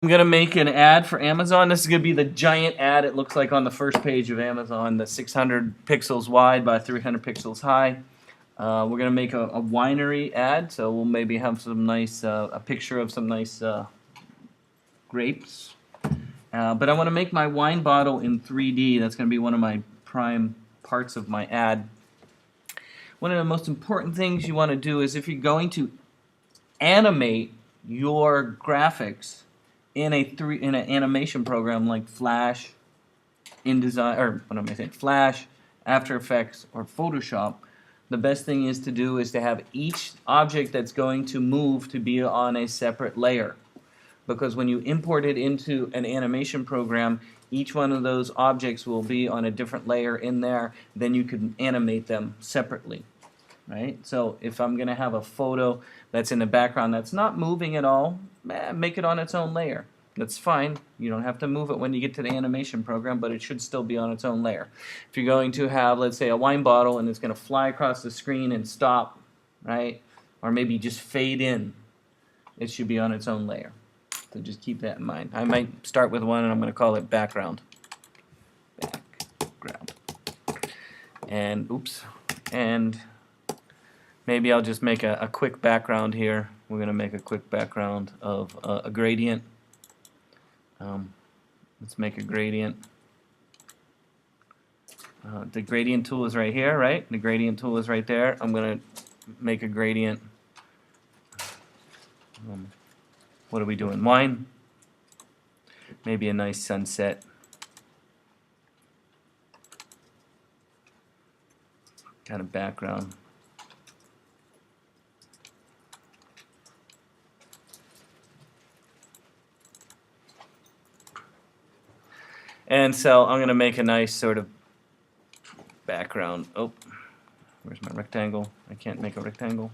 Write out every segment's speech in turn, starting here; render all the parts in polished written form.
I'm going to make an ad for Amazon. This is going to be the giant ad it looks like on the first page of Amazon, the 600 pixels wide by 300 pixels high. We're going to make a winery ad, so we'll maybe have some nice, a picture of some nice grapes. But I want to make my wine bottle in 3D. That's going to be one of my prime parts of my ad. One of the most important things you want to do is if you're going to animate your graphics in an animation program like Flash, InDesign, or what am I saying? Flash, After Effects, or Photoshop, the best thing is to have each object that's going to move to be on a separate layer. Because when you import it into an animation program, each one of those objects will be on a different layer in there, then you can animate them separately. Right? So if I'm going to have a photo that's in the background that's not moving at all, make it on its own layer. That's fine. You don't have to move it when you get to the animation program, but it should still be on its own layer. If you're going to have, let's say, a wine bottle and it's going to fly across the screen and stop, right? Or maybe just fade in, it should be on its own layer. So just keep that in mind. I might start with one and I'm going to call it background. Background. And, oops. And maybe I'll just make a quick background here. We're going to make a quick background of a gradient. Let's make a gradient. The gradient tool is right here, right? The gradient tool is right there. I'm going to make a gradient. What are we doing? Wine? Maybe a nice sunset. Kind of background. And so I'm going to make a nice sort of background. Oh, where's my rectangle? I can't make a rectangle.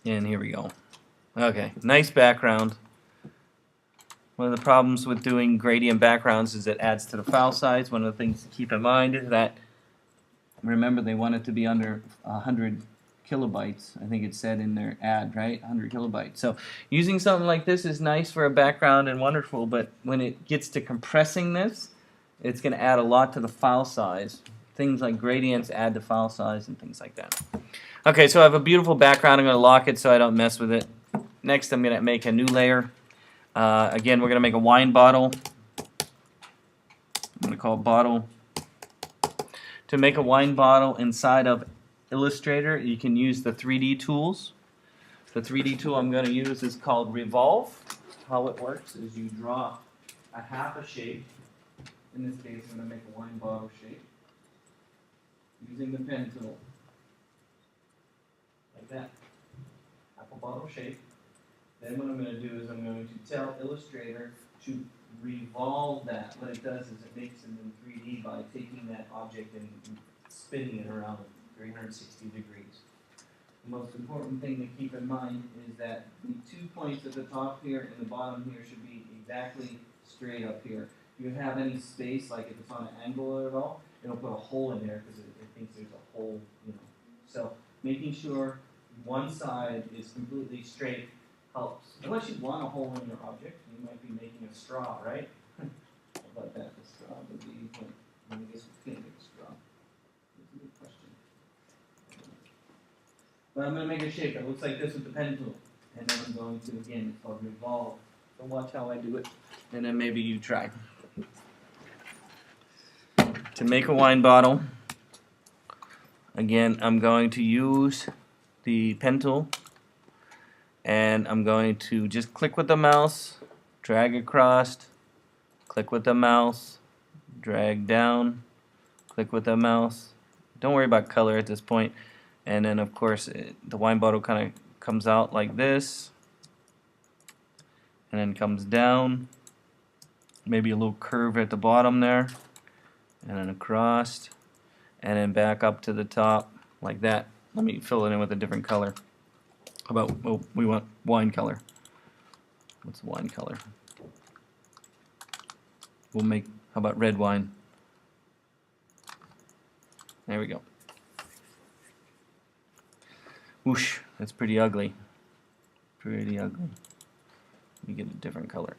And here we go. Okay, nice background. One of the problems with doing gradient backgrounds is it adds to the file size. One of the things to keep in mind is that, remember, they want it to be under 100 kilobytes. I think it said in their ad, right? 100 kilobytes. So using something like this is nice for a background and wonderful, but when it gets to compressing this, it's going to add a lot to the file size. Things like gradients add to file size and things like that. Okay, so I have a beautiful background. I'm going to lock it so I don't mess with it. Next, I'm going to make a new layer. Again, we're going to make a wine bottle. I'm going to call it bottle. To make a wine bottle inside of Illustrator, you can use the 3D tools. The 3D tool I'm going to use is called Revolve. How it works is you draw a half a shape. In this case, I'm going to make a wine bottle shape using the pen tool. Like that. Apple bottle shape. Then what I'm going to do is I'm going to tell Illustrator to revolve that. What it does is it makes it in 3D by taking that object and spinning it around 360 degrees. The most important thing to keep in mind is that the 2 points at the top here and the bottom here should be exactly straight up here. If you have any space, like if it's on an angle at all, it'll put a hole in there because it thinks there's a hole, you know. So making sure one side is completely straight helps. Unless you want a hole in your object, you might be making a straw, right? How about that? The straw would be, I guess we can't make a straw. That's a good question. But I'm going to make a shape that looks like this with the pen tool. And then I'm going to, again, it's called Revolve. So watch how I do it. And then maybe you try. To make a wine bottle, again, I'm going to use the pen tool. And I'm going to just click with the mouse, drag across, click with the mouse, drag down, click with the mouse. Don't worry about color at this point. And then, of course, the wine bottle kind of comes out like this, and then comes down. Maybe a little curve at the bottom there, and then across, and then back up to the top like that. Let me fill it in with a different color. How about, oh, we want wine color. What's wine color? We'll make, how about red wine? There we go. Whoosh, that's pretty ugly. Pretty ugly. Let me get a different color.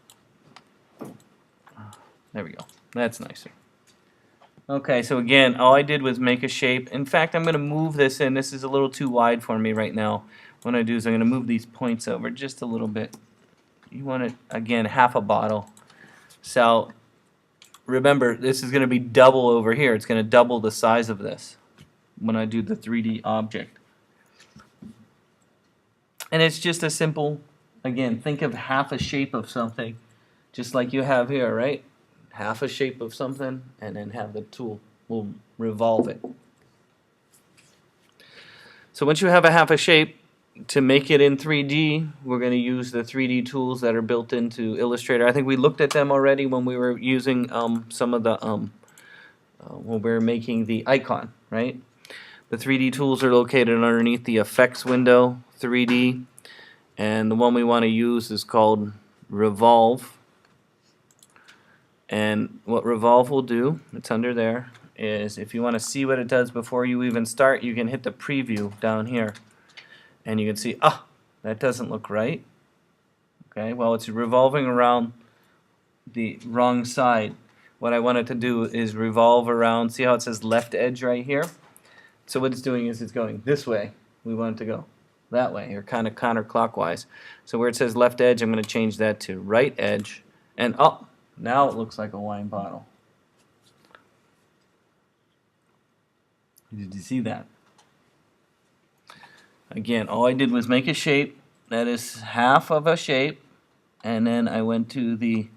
There we go. That's nicer. Okay, so again, all I did was make a shape. In fact, I'm going to move this in. This is a little too wide for me right now. What I do is I'm going to move these points over just a little bit. You want it, again, half a bottle. So remember, this is going to be double over here. It's going to double the size of this when I do the 3D object. And it's just a simple, again, think of half a shape of something, just like you have here, right? Half a shape of something, and then have the tool. We'll revolve it. So once you have a half a shape, to make it in 3D, we're going to use the 3D tools that are built into Illustrator. I think we looked at them already when we were using some of the, when we were making the icon, right? The 3D tools are located underneath the Effects window, 3D, and the one we want to use is called Revolve. And what Revolve will do, it's under there, is if you want to see what it does before you even start, you can hit the preview down here. And you can see, that doesn't look right. Okay, well, it's revolving around the wrong side. What I want it to do is revolve around, see how it says left edge right here? So what it's doing is it's going this way. We want it to go that way, or kind of counterclockwise. So where it says left edge, I'm going to change that to right edge. And now it looks like a wine bottle. Did you see that? Again, all I did was make a shape that is half of a shape, and then I went to the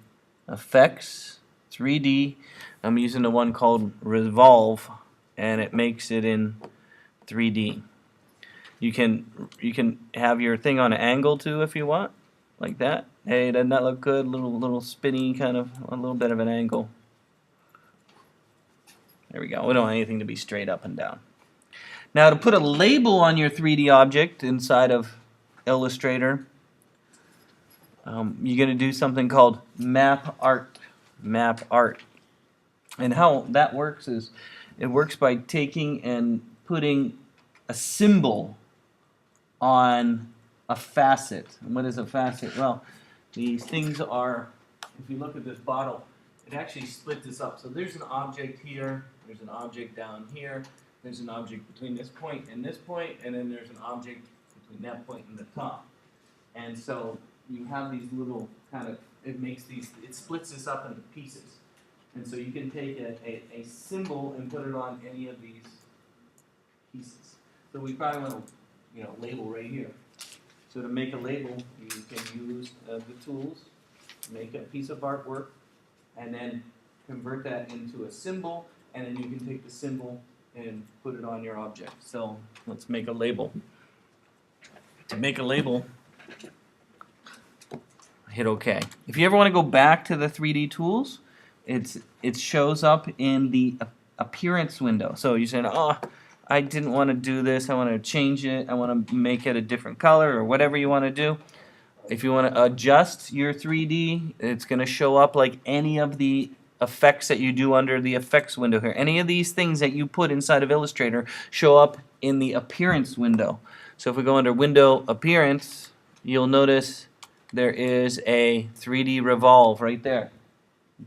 Effects, 3D. I'm using the one called Revolve, and it makes it in 3D. You can have your thing on an angle too if you want, like that. Hey, doesn't that look good? Little spinny kind of, a little bit of an angle. There we go. We don't want anything to be straight up and down. Now to put a label on your 3D object inside of Illustrator, you're going to do something called Map Art. Map Art. And how that works is it works by taking and putting a symbol on a facet. And what is a facet? Well, these things are, if you look at this bottle, it actually splits this up. So there's an object here, there's an object down here, there's an object between this point, and then there's an object between that point and the top. And so you have these little kind of, it splits this up into pieces. And so you can take a symbol and put it on any of these pieces. So we probably want to, label right here. So to make a label, you can use the tools, make a piece of artwork, and then convert that into a symbol, and then you can take the symbol and put it on your object. So let's make a label. To make a label, hit OK. If you ever want to go back to the 3D tools, it shows up in the appearance window. So you say, I didn't want to do this, I want to change it, I want to make it a different color, or whatever you want to do. If you want to adjust your 3D, it's going to show up like any of the effects that you do under the effects window here. Any of these things that you put inside of Illustrator show up in the appearance window. So if we go under window appearance, you'll notice there is a 3D revolve right there,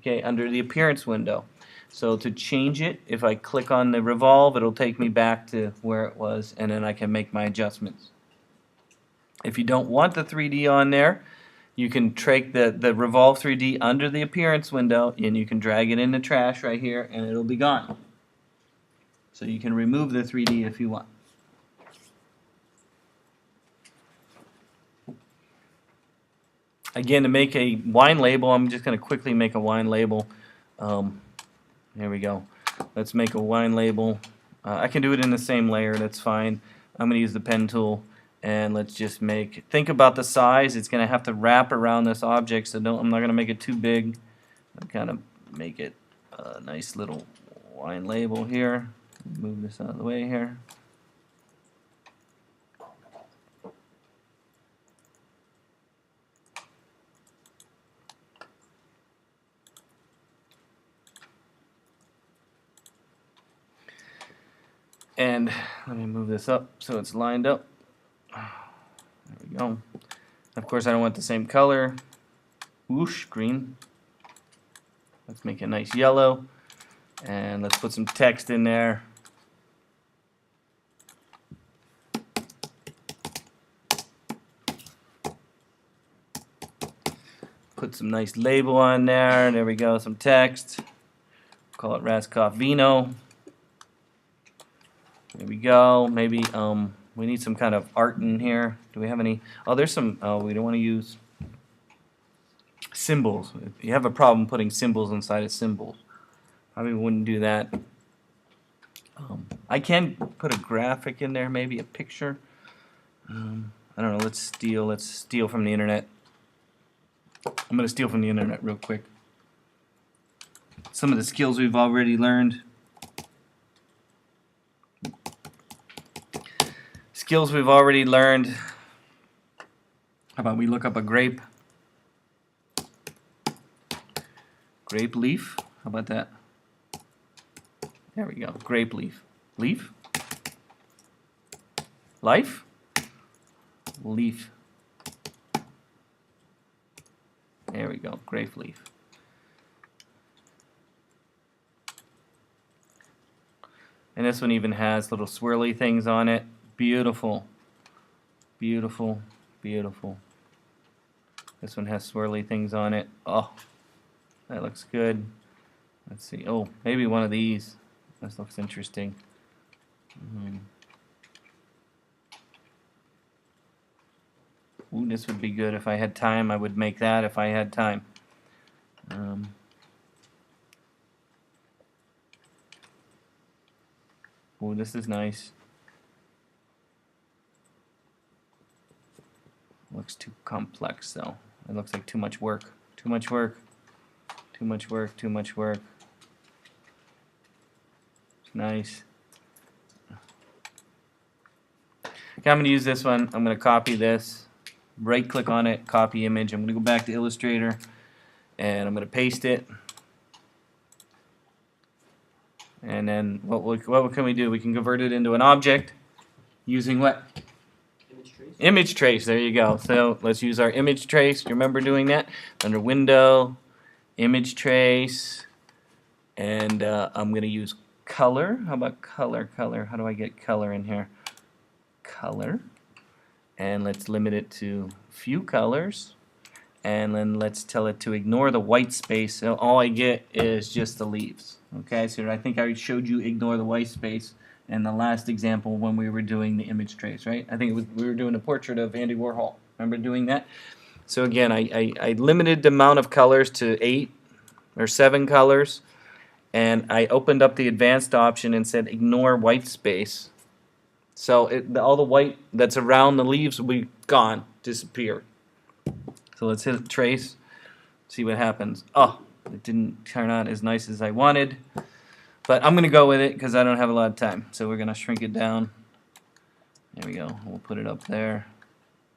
okay, under the appearance window. So to change it, if I click on the revolve, it'll take me back to where it was, and then I can make my adjustments. If you don't want the 3D on there, you can take the Revolve 3D under the appearance window, and you can drag it in the trash right here, and it'll be gone. So you can remove the 3D if you want. Again, to make a wine label, I'm just going to quickly make a wine label. There we go. Let's make a wine label. I can do it in the same layer, that's fine. I'm going to use the pen tool. And let's just think about the size. It's going to have to wrap around this object, so I'm not going to make it too big. I'm kind of make it a nice little wine label here. Move this out of the way here. And let me move this up so it's lined up. There we go. Of course, I don't want the same color. Whoosh, green. Let's make it nice yellow. And let's put some text in there. Put some nice label on there. There we go, some text. Call it Raskoff Vino. There we go. Maybe we need some kind of art in here. Do we have any? Oh, there's some. Oh, we don't want to use symbols. If you have a problem putting symbols inside of symbols, probably wouldn't do that. I can put a graphic in there, maybe a picture. I don't know. Let's steal from the internet. I'm going to steal from the internet real quick. Some of the skills we've already learned. Skills we've already learned. How about we look up a grape? Grape leaf. How about that? There we go. Grape leaf. Leaf? Life? Leaf. There we go. Grape leaf. And this one even has little swirly things on it. Beautiful. Beautiful. Beautiful. This one has swirly things on it. Oh, that looks good. Let's see. Oh, maybe one of these. This looks interesting. Ooh, this would be good if I had time. I would make that if I had time. Ooh, this is nice. Looks too complex though. It looks like too much work. Too much work. Too much work. Too much work. Nice. Okay, I'm going to use this one. I'm going to copy this. Right click on it, copy image. I'm going to go back to Illustrator and I'm going to paste it. And then what can we do? We can convert it into an object using what? Image trace. Image trace. There you go. So let's use our image trace. You remember doing that? Under Window, Image Trace, and I'm going to use color. How about color? Color. How do I get color in here? Color. And let's limit it to few colors. And then let's tell it to ignore the white space. So all I get is just the leaves. Okay, so I think I showed you ignore the white space in the last example when we were doing the image trace, right? I think we were doing a portrait of Andy Warhol. Remember doing that? So again, I limited the amount of colors to 8 or 7 colors. And I opened up the advanced option and said ignore white space. So all the white that's around the leaves will be gone, disappear. So let's hit trace, see what happens. Oh, it didn't turn out as nice as I wanted. But I'm going to go with it because I don't have a lot of time. So we're going to shrink it down. There we go. We'll put it up there.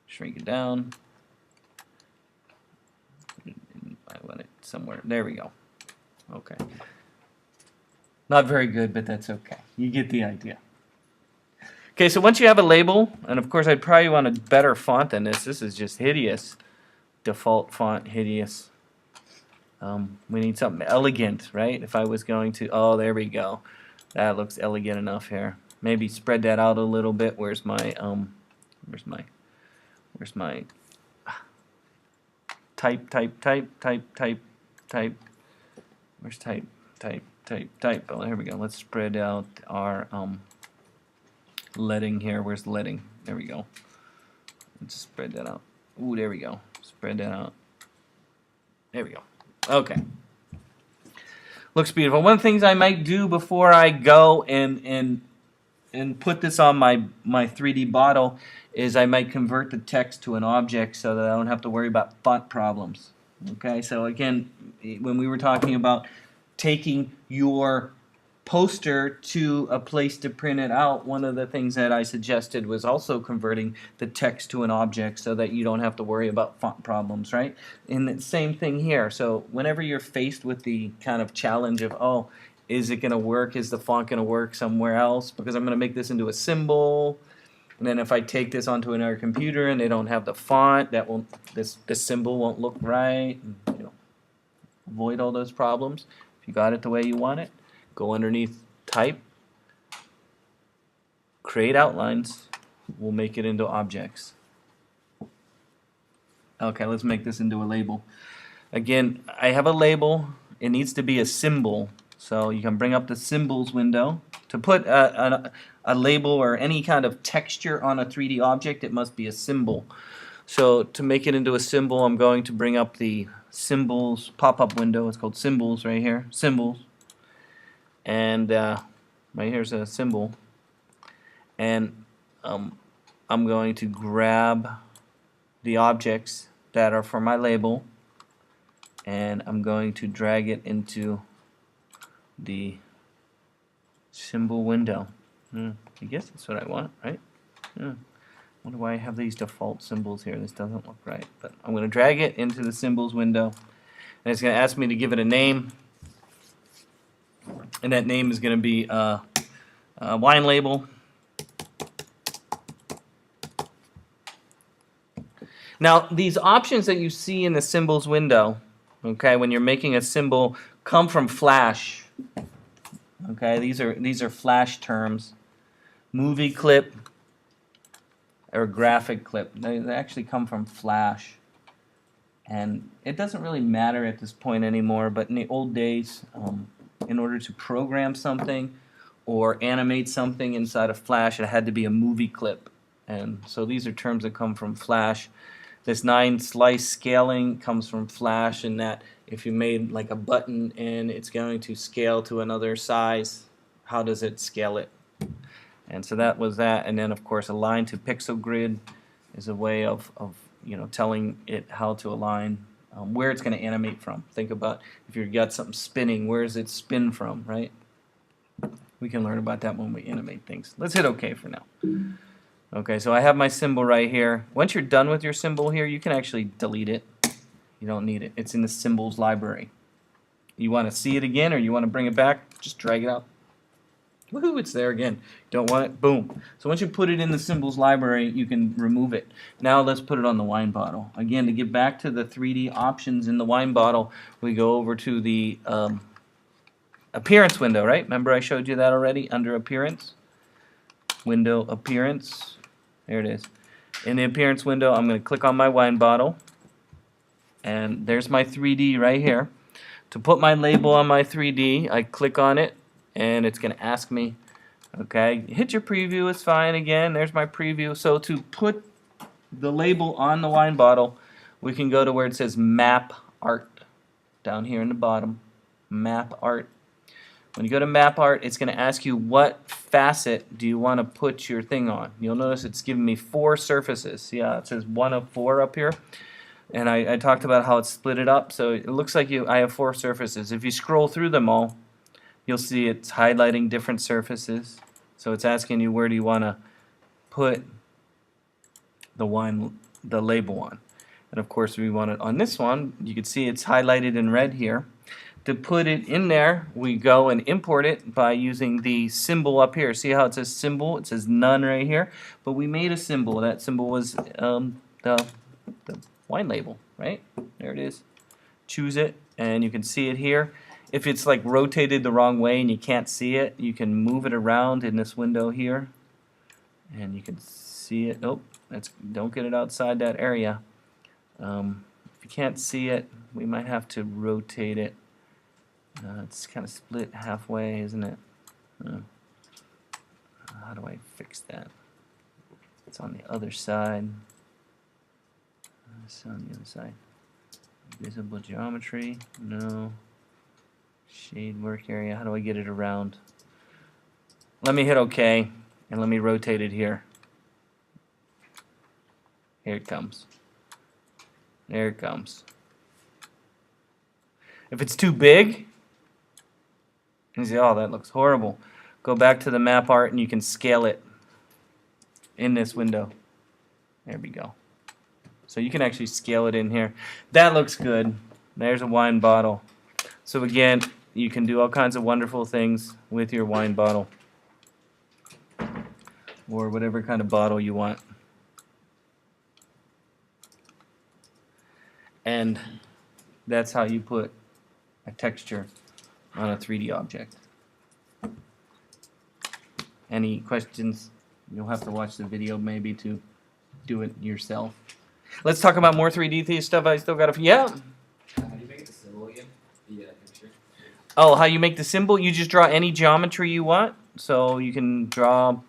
Shrink it down. I want it somewhere. There we go. Okay. Not very good, but that's okay. You get the idea. Okay, so once you have a label, and of course I'd probably want a better font than this. This is just hideous. Default font, hideous. We need something elegant, right? If I was going to, oh, there we go. That looks elegant enough here. Maybe spread that out a little bit. Where's my type? Where's type? Oh, there we go. Let's spread out our leading here. Where's the leading? There we go. Let's spread that out. Ooh, there we go. Spread that out. There we go. Okay. Looks beautiful. One of the things I might do before I go and put this on my 3D bottle is I might convert the text to an object so that I don't have to worry about font problems. Okay, so again, when we were talking about taking your poster to a place to print it out, one of the things that I suggested was also converting the text to an object so that you don't have to worry about font problems, right? And the same thing here. So whenever you're faced with the kind of challenge of, oh, is it going to work? Is the font going to work somewhere else? Because I'm going to make this into a symbol. And then if I take this onto another computer and they don't have the font, that won't this symbol won't look right. And, avoid all those problems. If you got it the way you want it, go underneath Type, Create Outlines. We'll make it into objects. Okay, let's make this into a label. Again, I have a label. It needs to be a symbol. So you can bring up the symbols window. To put a label or any kind of texture on a 3D object, it must be a symbol. So to make it into a symbol, I'm going to bring up the symbols pop-up window. It's called symbols right here. Symbols. And right here's a symbol. And I'm going to grab the objects that are for my label, and I'm going to drag it into the symbol window. I guess that's what I want, right? I wonder why I have these default symbols here. This doesn't look right, but I'm going to drag it into the symbols window, and it's going to ask me to give it a name, and that name is going to be a wine label. Now, these options that you see in the symbols window, okay, when you're making a symbol, come from Flash. Okay, these are Flash terms. Movie clip or graphic clip. They actually come from Flash. And it doesn't really matter at this point anymore, but in the old days, in order to program something or animate something inside of Flash, it had to be a movie clip. And so these are terms that come from Flash. This 9-slice scaling comes from Flash, in that if you made like a button and it's going to scale to another size, how does it scale it? And so that was that. And then of course align to pixel grid is a way of telling it how to align, where it's going to animate from. Think about if you've got something spinning, where does it spin from, right? We can learn about that when we animate things. Let's hit OK for now. Okay, so I have my symbol right here. Once you're done with your symbol here, you can actually delete it. You don't need it. It's in the symbols library. You want to see it again or you want to bring it back, just drag it out. Woohoo, it's there again. Don't want it? Boom. So once you put it in the symbols library, you can remove it. Now let's put it on the wine bottle. Again, to get back to the 3D options in the wine bottle, we go over to the appearance window, right? Remember I showed you that already under appearance? Window appearance. There it is. In the appearance window, I'm going to click on my wine bottle, and there's my 3D right here. To put my label on my 3D, I click on it, and it's going to ask me, okay, hit your preview, it's fine. Again, there's my preview. So to put the label on the wine bottle, we can go to where it says Map Art, down here in the bottom, Map Art. When you go to Map Art, it's going to ask you what facet do you want to put your thing on. You'll notice it's giving me 4 surfaces. See how it says 1 of 4 up here? And I talked about how it's split it up. So it looks like I have 4 surfaces. If you scroll through them all, you'll see it's highlighting different surfaces. So it's asking you where do you want to put the label on. And of course we want it on this one. You can see it's highlighted in red here. To put it in there, we go and import it by using the symbol up here. See how it says symbol? It says none right here. But we made a symbol. That symbol was the wine label, right? There it is. Choose it, and you can see it here. If it's like rotated the wrong way and you can't see it, you can move it around in this window here. And you can see it. Oh, don't get it outside that area. If you can't see it, we might have to rotate it. It's kind of split halfway, isn't it? How do I fix that? It's on the other side. It's on the other side. Visible geometry? No. Shade work area. How do I get it around? Let me hit OK, and let me rotate it here. Here it comes. There it comes. If it's too big, you say, oh, that looks horrible. Go back to the map art and you can scale it in this window. There we go. So you can actually scale it in here. That looks good. There's a wine bottle. So again, you can do all kinds of wonderful things with your wine bottle. or whatever kind of bottle you want. And that's how you put a texture on a 3D object. Any questions? You'll have to watch the video maybe to do it yourself. Let's talk about more 3D stuff. I still got a yeah. How do you make the symbol again? The picture. Oh, how you make the symbol? You just draw any geometry you want. So you can draw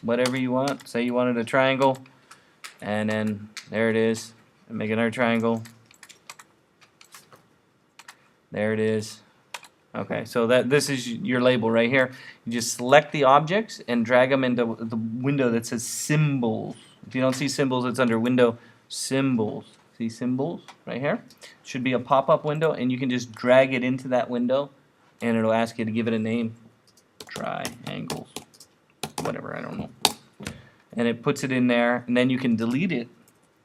whatever you want. Say you wanted a triangle, and then there it is. And make another triangle. There it is. Okay, so this is your label right here. You just select the objects and drag them into the window that says symbols. If you don't see symbols, it's under window symbols. See symbols right here? Should be a pop-up window, and you can just drag it into that window, and it'll ask you to give it a name. Triangles. Whatever, I don't know. And it puts it in there, and then you can delete it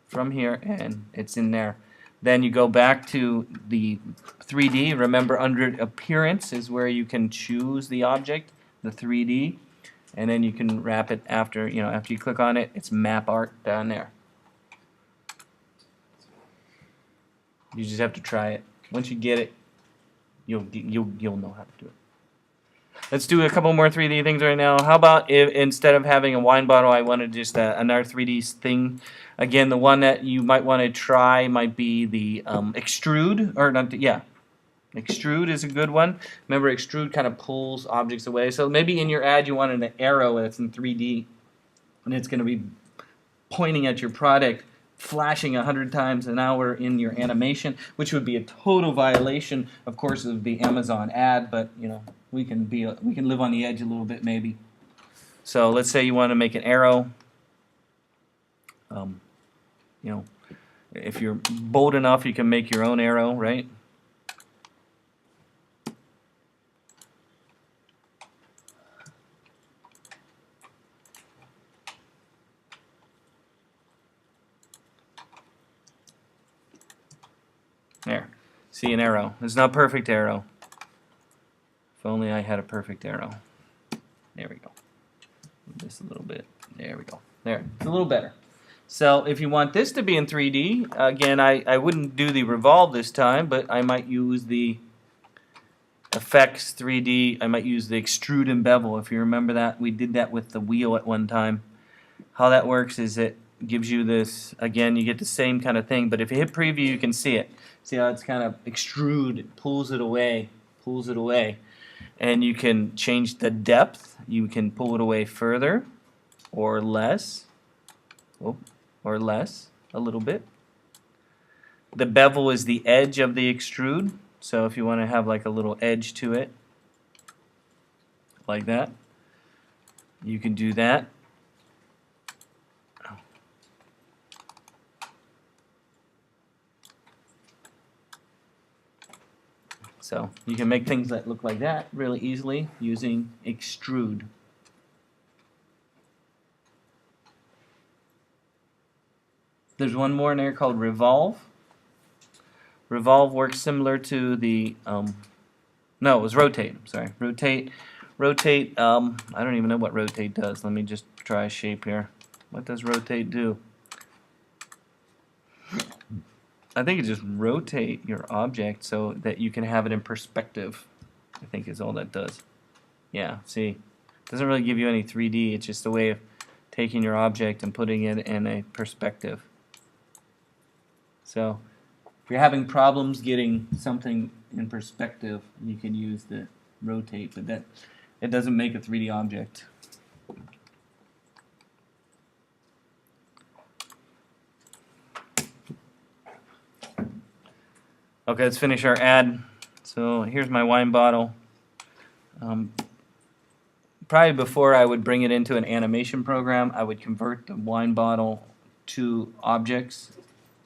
from here, and it's in there. Then you go back to the 3D. Remember, under Appearance is where you can choose the object, the 3D, and then you can wrap it after you click on it. It's Map Art down there. You just have to try it. Once you get it, you'll know how to do it. Let's do a couple more 3D things right now. How about if instead of having a wine bottle, I wanted just another 3D thing. Again, the one that you might want to try might be the extrude, or not? Yeah, extrude is a good one. Remember, extrude kind of pulls objects away. So maybe in your ad you wanted an arrow that's in 3D, and it's going to be pointing at your product, flashing 100 times an hour in your animation, which would be a total violation, of course, of the Amazon ad. But we can live on the edge a little bit maybe. So let's say you want to make an arrow. If you're bold enough, you can make your own arrow, right? There. See an arrow. It's not a perfect arrow. If only I had a perfect arrow. There we go. Just a little bit. There we go. There. It's a little better. So if you want this to be in 3D, again, I wouldn't do the Revolve this time, but I might use the Effects 3D. I might use the Extrude and Bevel. If you remember that, we did that with the wheel at one time. How that works is it gives you this, again, you get the same kind of thing, but if you hit preview, you can see it. See how it's kind of extrude, it pulls it away, and you can change the depth. You can pull it away further or less. Or less, a little bit. The bevel is the edge of the extrude, so if you want to have like a little edge to it, like that, you can do that. So you can make things that look like that really easily using extrude. There's one more in there called Revolve. Revolve works similar to the, no, it was Rotate. I'm sorry, Rotate. Rotate, I don't even know what Rotate does. Let me just try a shape here. What does Rotate do? I think it just rotate your object so that you can have it in perspective. I think is all that does. Yeah, see, it doesn't really give you any 3D. It's just a way of taking your object and putting it in a perspective. So if you're having problems getting something in perspective, you can use the Rotate, but that it doesn't make a 3D object. Okay, let's finish our ad. So here's my wine bottle. Probably before I would bring it into an animation program, I would convert the wine bottle to objects.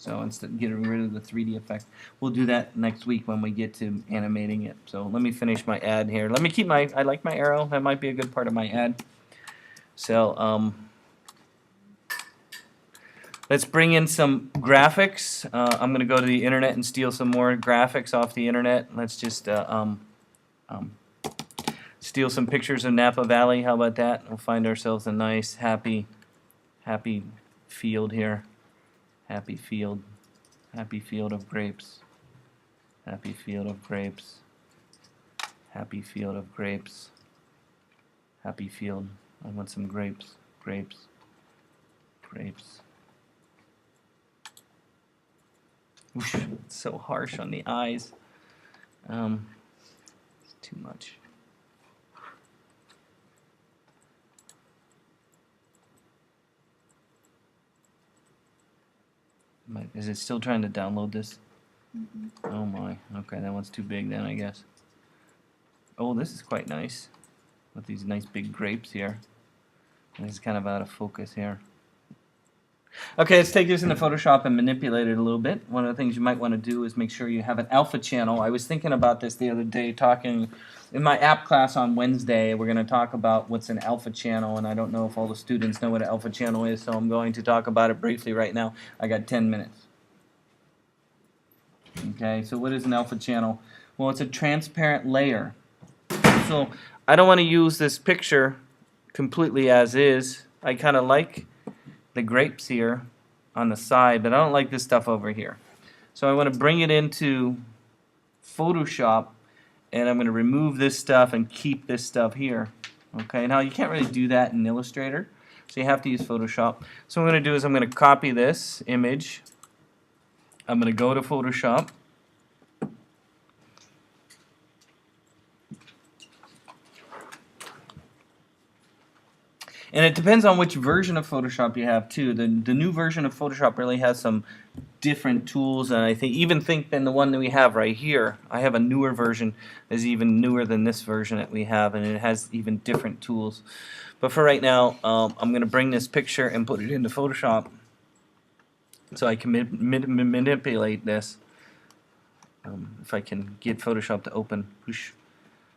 So instead of getting rid of the 3D effect, we'll do that next week when we get to animating it. So let me finish my ad here. Let me keep my, I like my arrow. That might be a good part of my ad. So let's bring in some graphics. I'm going to go to the internet and steal some more graphics off the internet. Let's just steal some pictures of Napa Valley. How about that? We'll find ourselves a nice, happy field here. Happy field of grapes. Happy field of grapes. Happy field of grapes. Happy field. I want some grapes. Grapes. Grapes. Whoosh, it's so harsh on the eyes. It's too much. Is it still trying to download this? Oh my. Okay, that one's too big then, I guess. Oh, this is quite nice. With these nice big grapes here. This is kind of out of focus here. Okay, let's take this into Photoshop and manipulate it a little bit. One of the things you might want to do is make sure you have an alpha channel. I was thinking about this the other day, talking in my app class on Wednesday. We're going to talk about what's an alpha channel, and I don't know if all the students know what an alpha channel is, so I'm going to talk about it briefly right now. I got 10 minutes. Okay, so what is an alpha channel? Well, it's a transparent layer. So I don't want to use this picture completely as is. I kind of like the grapes here on the side, but I don't like this stuff over here. So I want to bring it into Photoshop, and I'm going to remove this stuff and keep this stuff here. Okay, now you can't really do that in Illustrator, so you have to use Photoshop. So what I'm going to do is I'm going to copy this image. I'm going to go to Photoshop. And it depends on which version of Photoshop you have too. The new version of Photoshop really has some different tools, and I think than the one that we have right here. I have a newer version that's even newer than this version that we have, and it has even different tools. But for right now, I'm going to bring this picture and put it into Photoshop so I can manipulate this. If I can get Photoshop to open. Whoosh.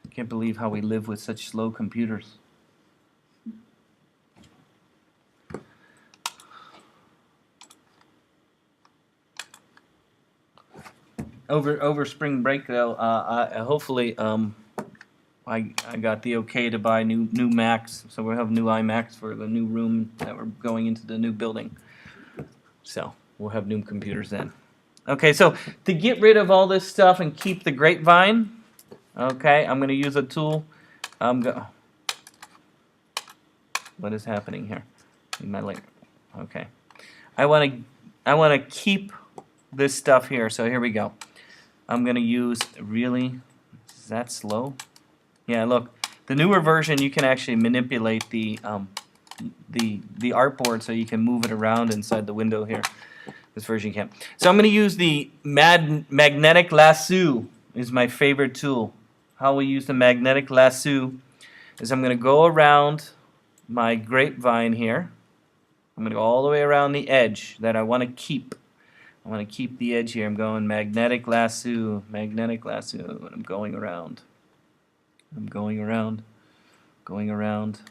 I can't believe how we live with such slow computers. Over spring break though, hopefully I got the okay to buy new Macs, so we'll have new iMacs for the new room that we're going into the new building. So we'll have new computers then. Okay, so to get rid of all this stuff and keep the grapevine, okay, I'm going to use a tool. What is happening here? In my layer. Okay, I want to keep this stuff here. So here we go. I'm going to use really. Is that slow? Yeah, look. The newer version, you can actually manipulate the artboard so you can move it around inside the window here. This version you can't. So I'm going to use the magnetic lasso. Is my favorite tool. How we use the magnetic lasso is I'm going to go around my grapevine here. I'm going to go all the way around the edge that I want to keep. I want to keep the edge here. I'm going magnetic lasso, magnetic lasso, and I'm going around. I'm going around, going around,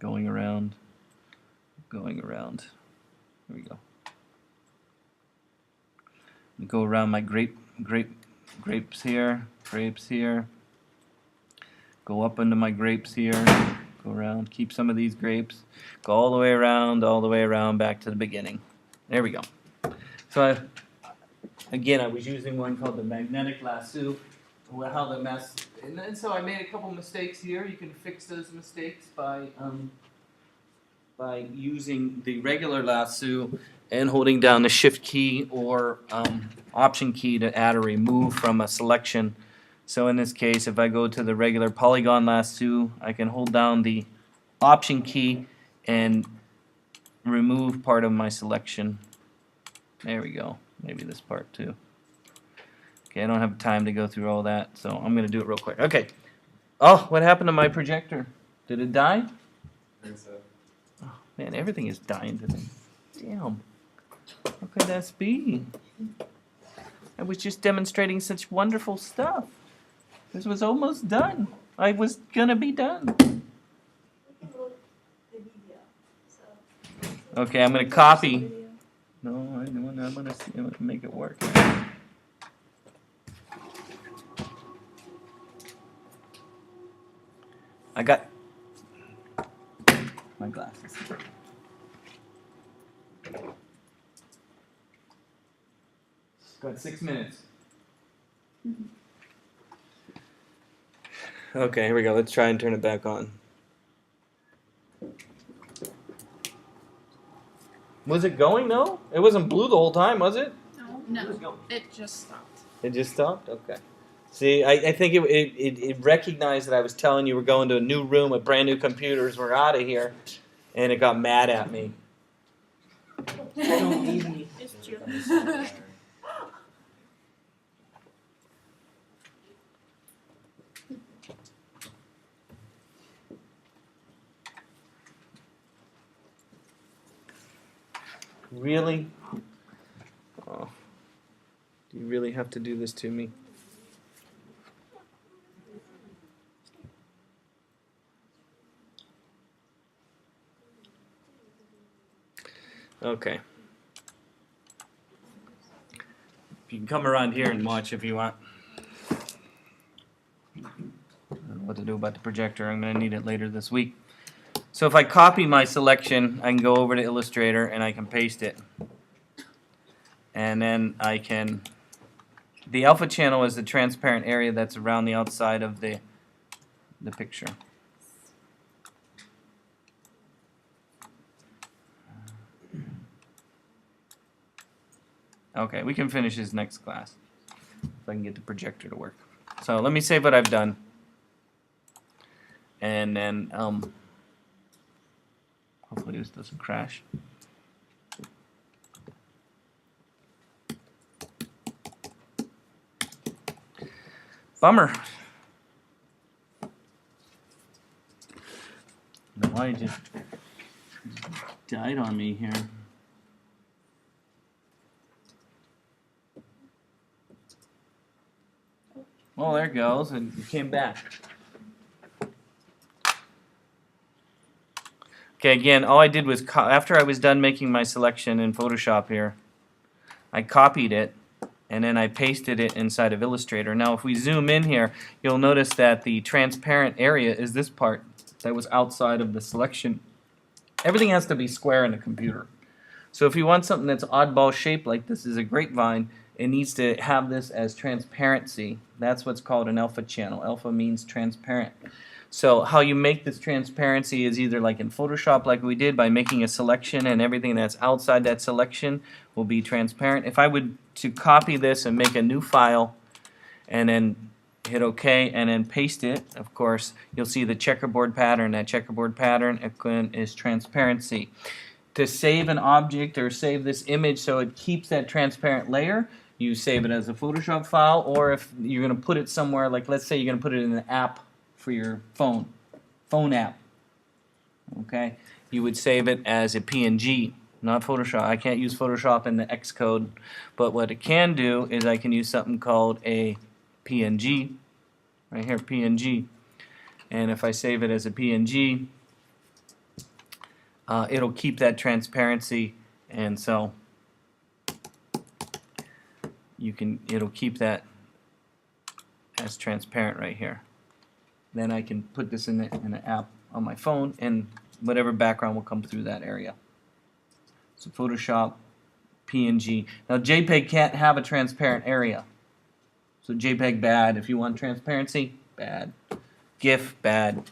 going around, going around. Here we go. Go around my grapes here, grapes here. Go up into my grapes here. Go around, keep some of these grapes. Go all the way around, back to the beginning. There we go. So again, I was using one called the magnetic lasso. And so I made a couple mistakes here. You can fix those mistakes by using the regular lasso and holding down the shift key or option key to add or remove from a selection. So in this case, if I go to the regular polygon lasso, I can hold down the option key and remove part of my selection. There we go. Maybe this part too. Okay, I don't have time to go through all that, so I'm going to do it real quick. Okay. Oh, what happened to my projector? Did it die? I think so. Oh, man, everything is dying today. Damn. How could that be? I was just demonstrating such wonderful stuff. This was almost done. I was going to be done. Okay, I'm going to copy. No, I'm going to make it work. I got my glasses. Got 6 minutes. Okay, here we go. Let's try and turn it back on. Was it going? No? It wasn't blue the whole time, was it? No, it just stopped. It just stopped? Okay. See, I think it recognized that I was telling you we're going to a new room with brand new computers, we're out of here, and it got mad at me. It's true. Really? Oh. Do you really have to do this to me? Okay. You can come around here and watch if you want. I don't know what to do about the projector. I'm going to need it later this week. So if I copy my selection, I can go over to Illustrator and I can paste it. And then I can... The alpha channel is the transparent area that's around the outside of the picture. Okay, we can finish this next class if I can get the projector to work. So let me save what I've done, and then hopefully this doesn't crash. Bummer. The light just died on me here. Well, there it goes, and it came back. Okay, again, all I did was, after I was done making my selection in Photoshop here, I copied it, and then I pasted it inside of Illustrator. Now, if we zoom in here, you'll notice that the transparent area is this part that was outside of the selection. Everything has to be square in a computer. So if you want something that's oddball shaped like this is a grapevine, it needs to have this as transparency. That's what's called an alpha channel. Alpha means transparent. So how you make this transparency is either like in Photoshop like we did by making a selection and everything that's outside that selection will be transparent. If I would to copy this and make a new file and then hit OK and then paste it, of course, you'll see the checkerboard pattern. That checkerboard pattern is transparency. To save an object or save this image so it keeps that transparent layer, you save it as a Photoshop file, or if you're going to put it somewhere, like let's say you're going to put it in an app for your phone app, okay, you would save it as a PNG, not Photoshop. I can't use Photoshop in the Xcode, but what it can do is I can use something called a PNG, right here, PNG, and if I save it as a PNG, it'll keep that transparency, and so it'll keep that as transparent right here. Then I can put this in an app on my phone, and whatever background will come through that area. So Photoshop, PNG. Now JPEG can't have a transparent area. So JPEG bad. If you want transparency, bad. GIF bad.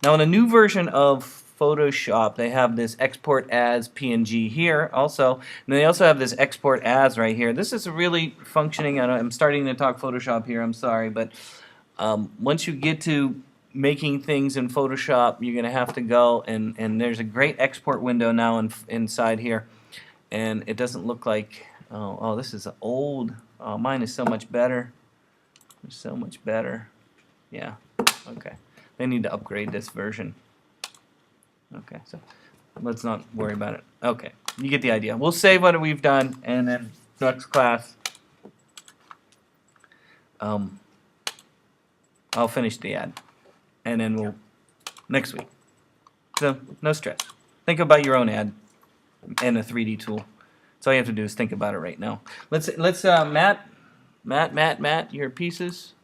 Now in a new version of Photoshop, they have this export as PNG here also, and they also have this export as right here. This is really functioning. I'm starting to talk Photoshop here, I'm sorry, but once you get to making things in Photoshop, you're going to have to go and there's a great export window now inside here, and it doesn't look like, oh this is old, mine is so much better, it's so much better, yeah, okay, they need to upgrade this version. Okay, so let's not worry about it. Okay, you get the idea. We'll save what we've done, and then next class, I'll finish the ad, and then we'll next week. So no stress. Think about your own ad and a 3D tool. That's all you have to do is think about it right now. Let's Matt, your pieces.